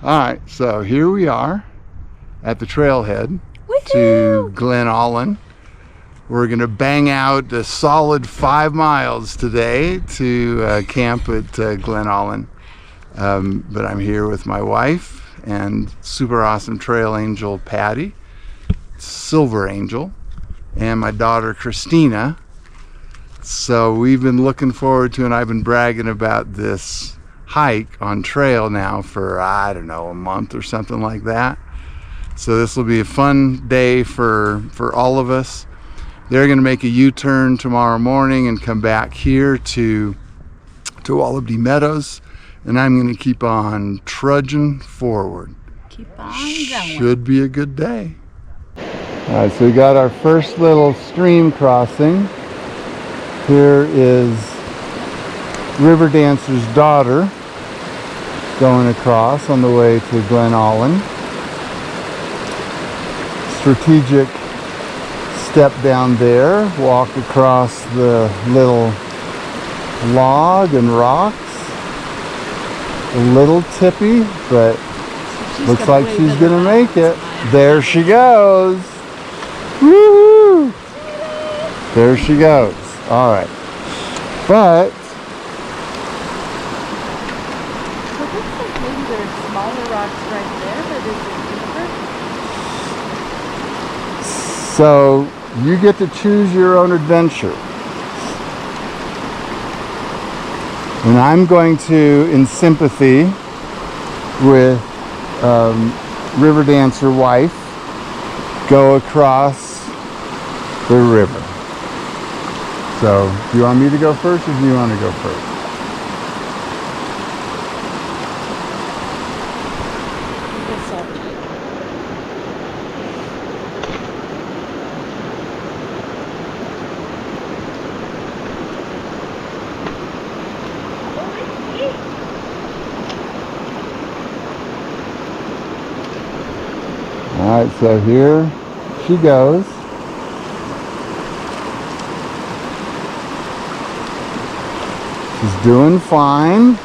All right, so here we are at the trailhead Woo-hoo! to Glen Aulin. We're gonna bang out a solid 5 miles today to camp at Glen Aulin. But I'm here with my wife and super awesome trail angel Patty, Silver Angel, and my daughter Christina. So we've been looking forward to, and I've been bragging about this hike on trail now for, I don't know, a month or something like that. So this will be a fun day for all of us. They're going to make a U-turn tomorrow morning and come back here to Kennedy Meadows, and I'm going to keep on trudging forward. Keep on going. Should be a good day. All right, so we got our first little stream crossing. Here is River Dancer's daughter going across on the way to Glen Aulin. Strategic step down there, walk across the little log and rocks. A little tippy, but looks like she's gonna make it. There she goes. Woo! There she goes. All right, but Maybe there are smaller rocks right there, but is it deeper? so you get to choose your own adventure. And I'm going to, in sympathy with River Dancer wife, go across the river. So, do you want me to go first, or do you want to go first? All right, so here she goes. She's doing fine.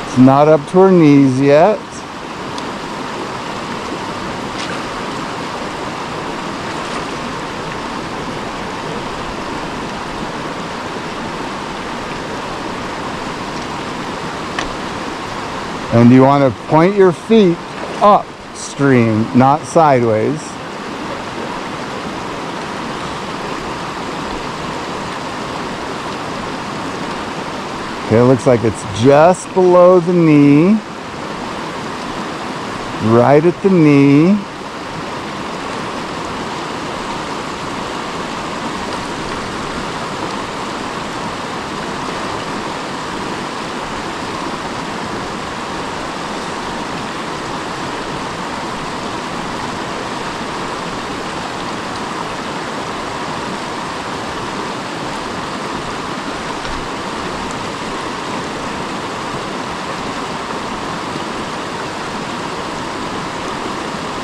It's not up to her knees yet. And you want to point your feet upstream, not sideways. Okay, it looks like it's just below the knee, right at the knee.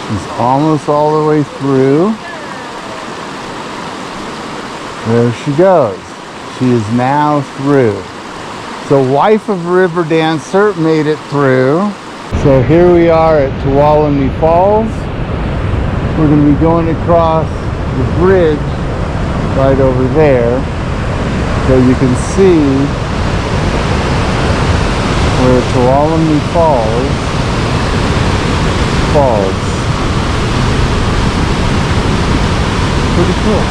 She's almost all the way through. There she goes. She is now through. So wife of River Dancer made it through. So here we are at Tuolumne Falls. We're going to be going across the bridge right over there. So you can see where Tuolumne Falls. Pretty cool.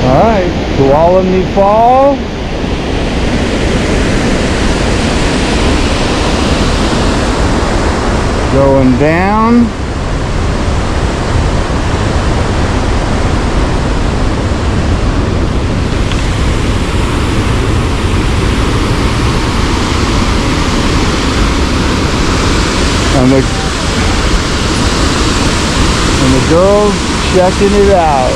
Alright, Tuolumne Falls. Going down. And the girls checking it out.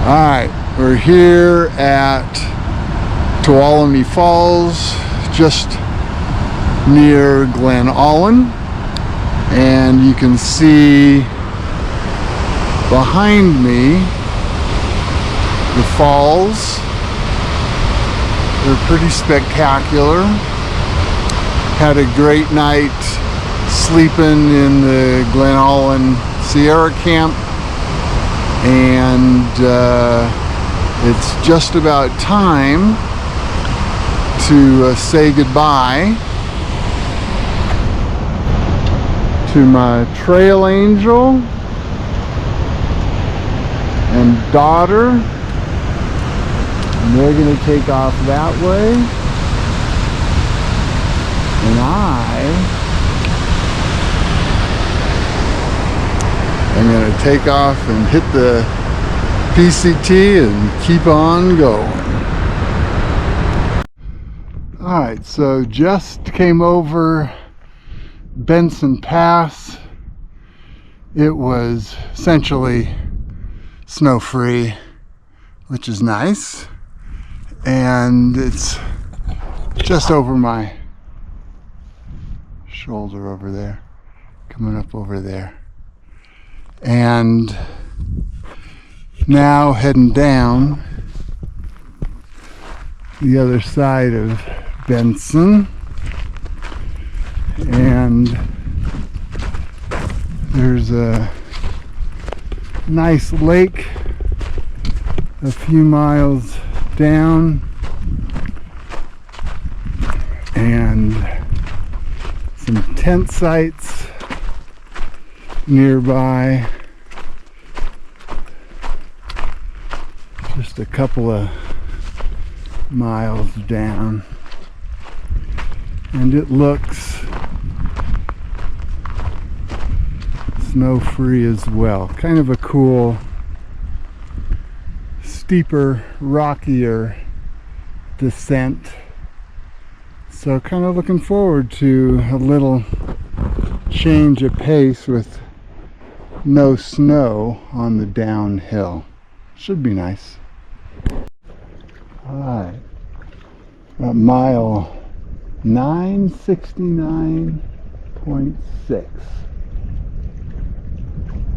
Alright, we're here at Tuolumne Falls, just near Glen Aulin, and you can see behind me the falls. They're pretty spectacular. Had a great night sleeping in the Glen Aulin Sierra Camp, and it's just about time to say goodbye to my trail angel and daughter, and they're going to take off that way, and I'm going to take off and hit the PCT and keep on going. Alright, so just came over Benson Pass. It was essentially snow-free, which is nice, and it's just over my shoulder over there, coming up over there. And now heading down the other side of Benson, and there's a nice lake a few miles down, and some tent sites nearby, just a couple of miles down, and it looks snow-free as well. Kind of a cool, steeper, rockier descent, so kind of looking forward to a little change of pace with no snow on the downhill. Should be nice. Alright, at mile 969.6,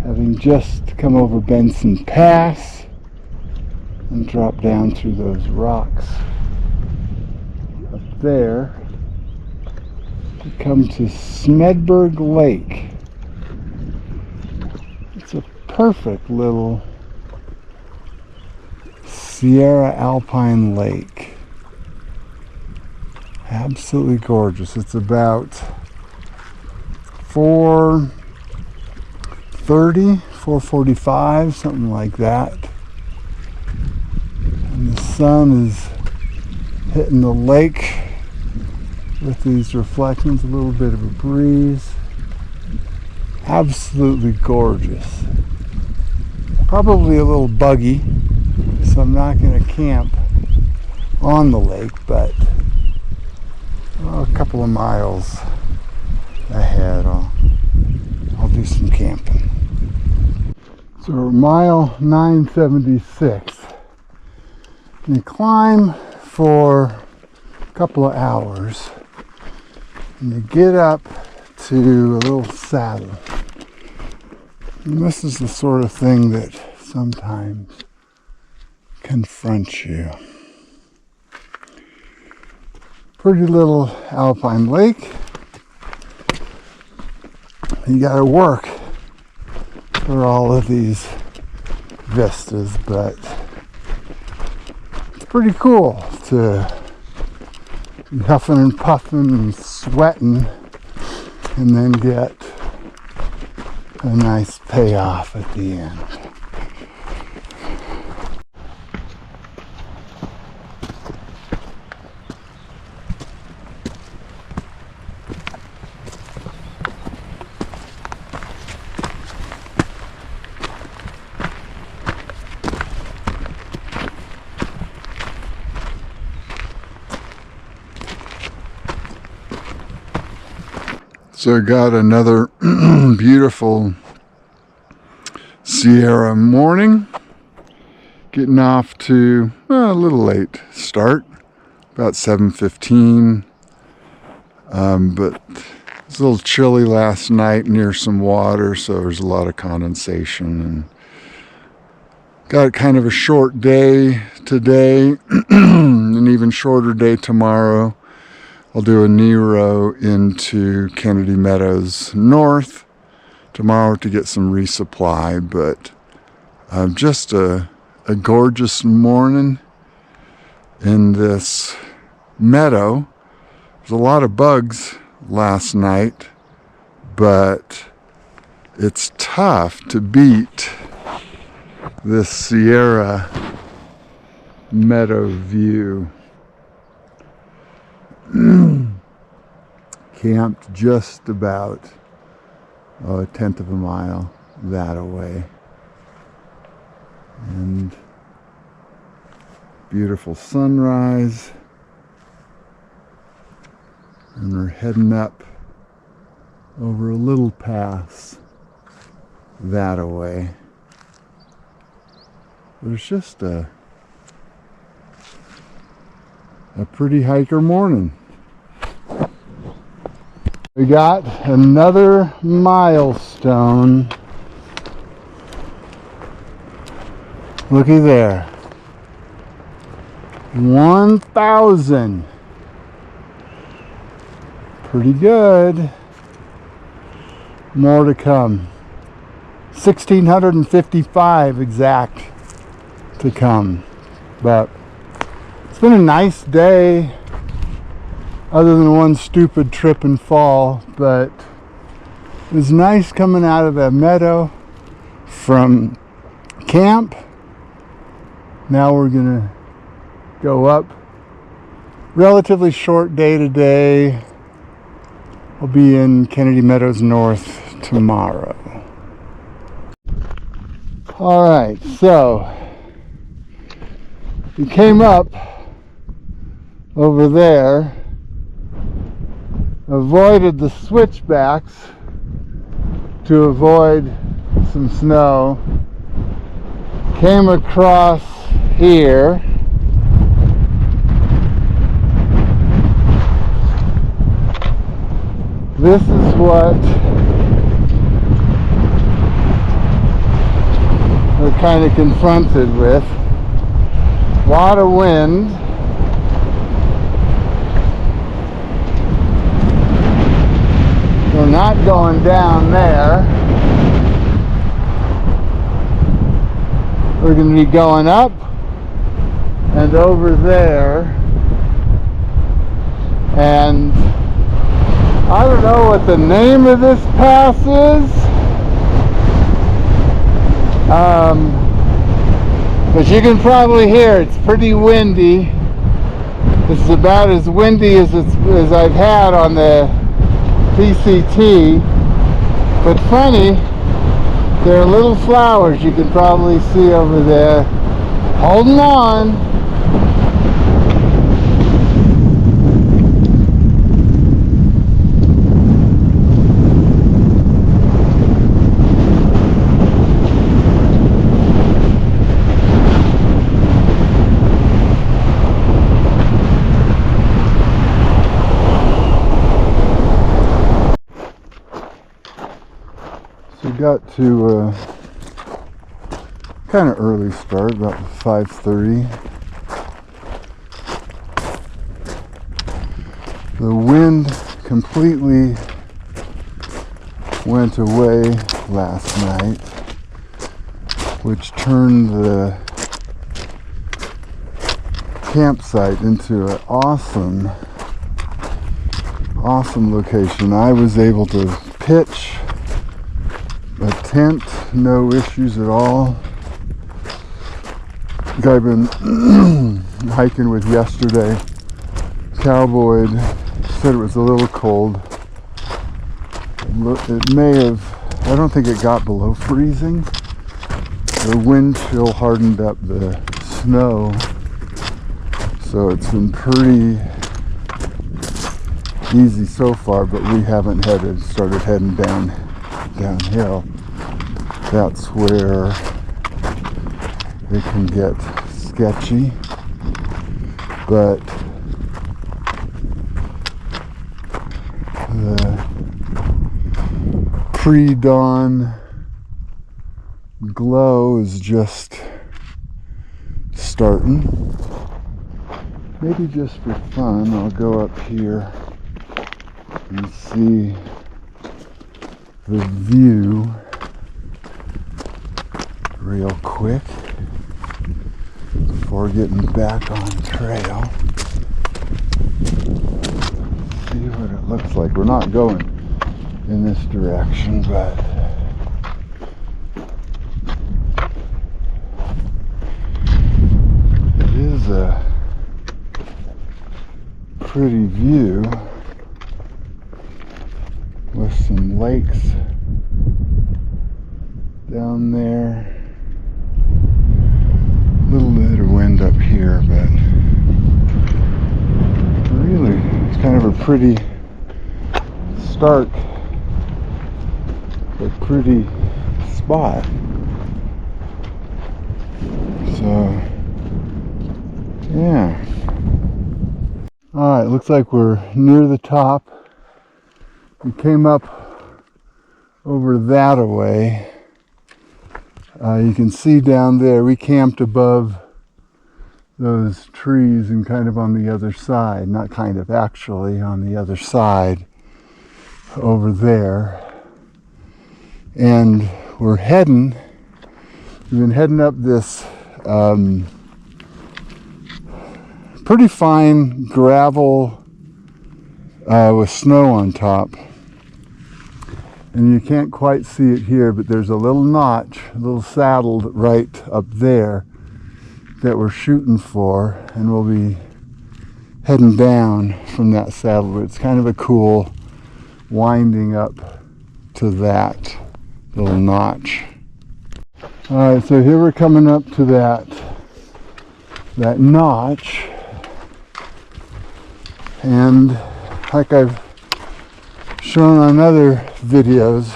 having just come over Benson Pass and dropped down through those rocks up there to come to Smedberg Lake. It's a perfect little Sierra Alpine lake. Absolutely gorgeous. It's about 4:30, 4:45, something like that. And the sun is hitting the lake with these reflections, a little bit of a breeze. Absolutely gorgeous. Probably a little buggy, so I'm not going to camp on the lake, but a couple of miles ahead I'll do some camping. So we're mile 976. You climb for a couple of hours and you get up to a little saddle. And this is the sort of thing that sometimes confronts you. Pretty little alpine lake. You gotta work for all of these vistas, but it's pretty cool to be huffing and puffing and sweating and then get a nice payoff at the end. So I got another beautiful Sierra morning. Getting off to a little late start, about 7:15. But it's a little chilly last night near some water, so there's a lot of condensation. And got kind of a short day today, an even shorter day tomorrow. I'll do a Nero into Kennedy Meadows North tomorrow to get some resupply, but just a gorgeous morning in this meadow. There's a lot of bugs last night, but it's tough to beat this Sierra meadow view. Camped just about a 1/10 of a mile that away, and beautiful sunrise, and we're heading up over a little pass that away. There's just a pretty hiker morning. We got another milestone. Looky there. 1,000. Pretty good. More to come. 1,655 exact to come. But it's been a nice day, other than one stupid trip and fall, but it was nice coming out of that meadow from camp. Now we're gonna go up. Relatively short day today. I'll be in Kennedy Meadows North tomorrow. All right, so we came up over there, avoided the switchbacks to avoid some snow, came across here, this is what we're kind of confronted with. A lot of wind. We're not going down there. We're going to be going up and over there. And I don't know what the name of this pass is. But you can probably hear it's pretty windy. This is about as windy as I've had on the PCT, but funny, there are little flowers you can probably see over there. Holding on. Got to kind of early start, about 5:30. The wind completely went away last night, which turned the campsite into an awesome location. I was able to pitch a tent, no issues at all. The guy I've been hiking with yesterday, cowboyed, said it was a little cold. It may have, I don't think it got below freezing. The wind chill hardened up the snow, so it's been pretty easy so far, but we haven't started heading downhill. That's where it can get sketchy, but the pre-dawn glow is just starting. Maybe just for fun, I'll go up here and see the view real quick before getting back on trail. See what it looks like. We're not going in this direction, but it is a pretty view with some lakes down there. A little bit of wind up here, but really it's kind of a pretty stark but pretty spot. So yeah. Alright, looks like we're near the top. We came up over that away. You can see down there, we camped above those trees and kind of on the other side, not kind of, actually on the other side over there. And we've been heading up this pretty fine gravel with snow on top. And you can't quite see it here, but there's a little notch, a little saddle right up there that we're shooting for, and we'll be heading down from that saddle. It's kind of a cool winding up to that little notch. Alright, so here we're coming up to that notch, and like I've shown on other videos,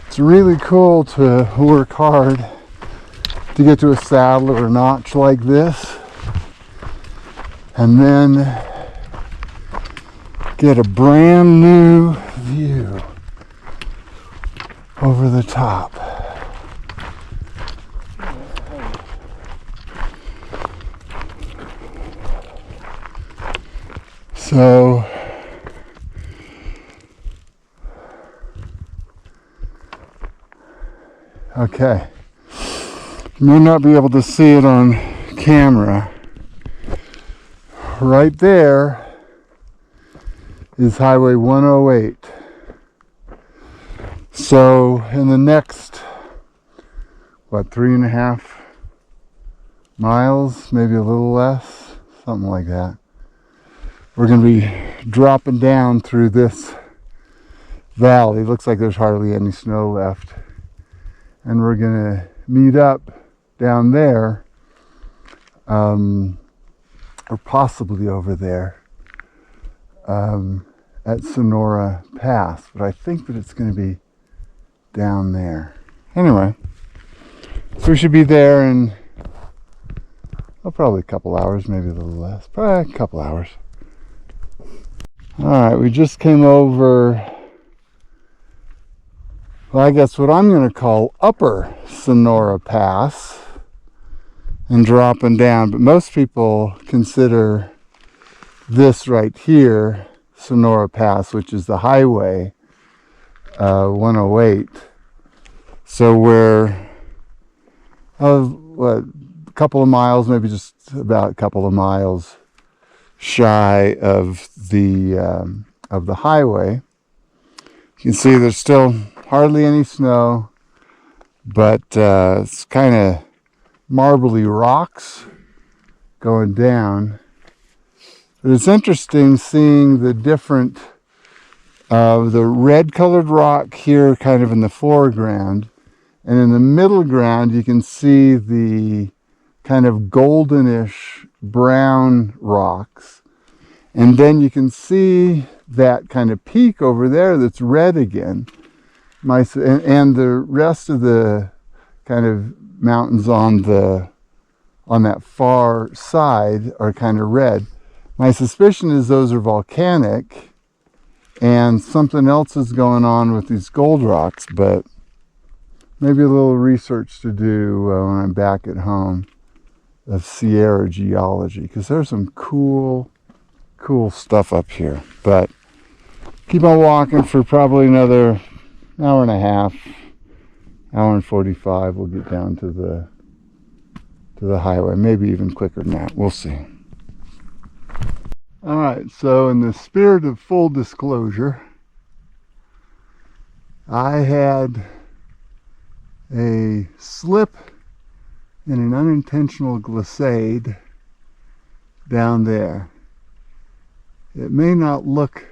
it's really cool to work hard to get to a saddle or a notch like this, and then get a brand new view over the top. So okay, you may not be able to see it on camera. Right there is Highway 108. So in the next, 3.5 miles, maybe a little less, something like that, we're going to be dropping down through this valley. Looks like there's hardly any snow left. And we're going to meet up down there, or possibly over there, at Sonora Pass. But I think that it's going to be down there. Anyway, so we should be there in, probably a couple hours, maybe a little less. Probably a couple hours. Alright, we just came over, well, I guess what I'm going to call Upper Sonora Pass, and dropping down, but most people consider this right here Sonora Pass, which is the highway 108. So we're a couple of miles, maybe just about a couple of miles shy of the highway. You can see there's still hardly any snow, but it's kind of marbly rocks going down. But it's interesting seeing the different, the red colored rock here kind of in the foreground, and in the middle ground you can see the kind of goldenish brown rocks, And then you can see that kind of peak over there that's red again. And the rest of the kind of mountains on that far side are kind of red. My suspicion is those are volcanic and something else is going on with these gold rocks, but maybe a little research to do when I'm back at home of Sierra geology, because there's some cool stuff up here. But keep on walking for probably another hour and a half, hour and 45. We'll get down to the highway, maybe even quicker than that. We'll see. All right, so in the spirit of full disclosure, I had a slip in an unintentional glissade down there. It may not look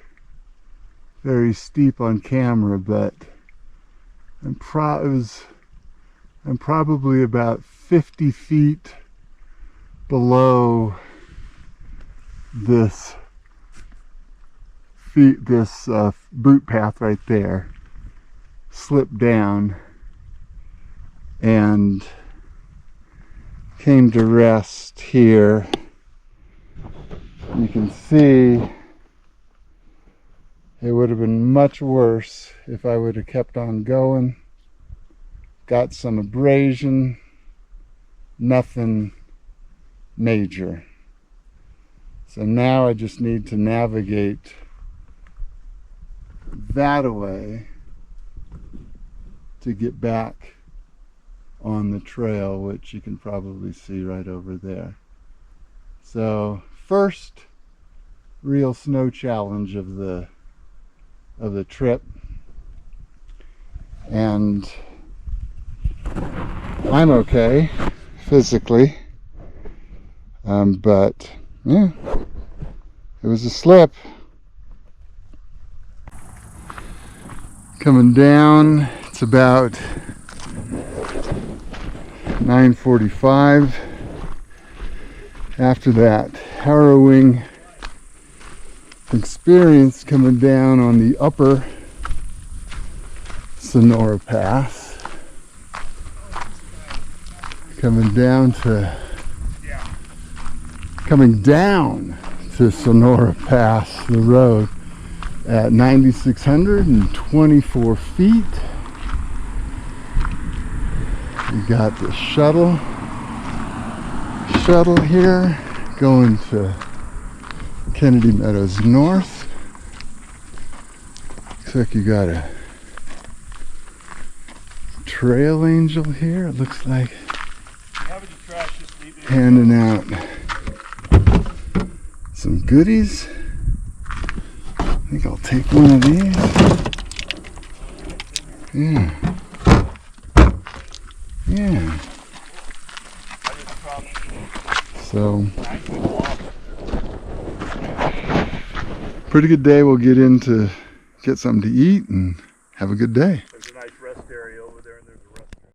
very steep on camera, but I'm probably about 50 feet below this boot path right there. Slipped down and came to rest here. You can see it would have been much worse if I would have kept on going. Got some abrasion, nothing major. So now I just need to navigate that away to get back on the trail, which you can probably see right over there. So first real snow challenge of the trip, and I'm okay physically, but yeah, it was a slip. Coming down, it's about 9:45 after that harrowing experience coming down on the upper Sonora Pass. Coming down to Sonora Pass, the road, at 9,624 feet. We got the shuttle here going to Kennedy Meadows North. Looks like you got a trail angel here. It looks like handing out some goodies. I think I'll take one of these. Yeah. So, pretty good day. We'll get in to get something to eat and have a good day.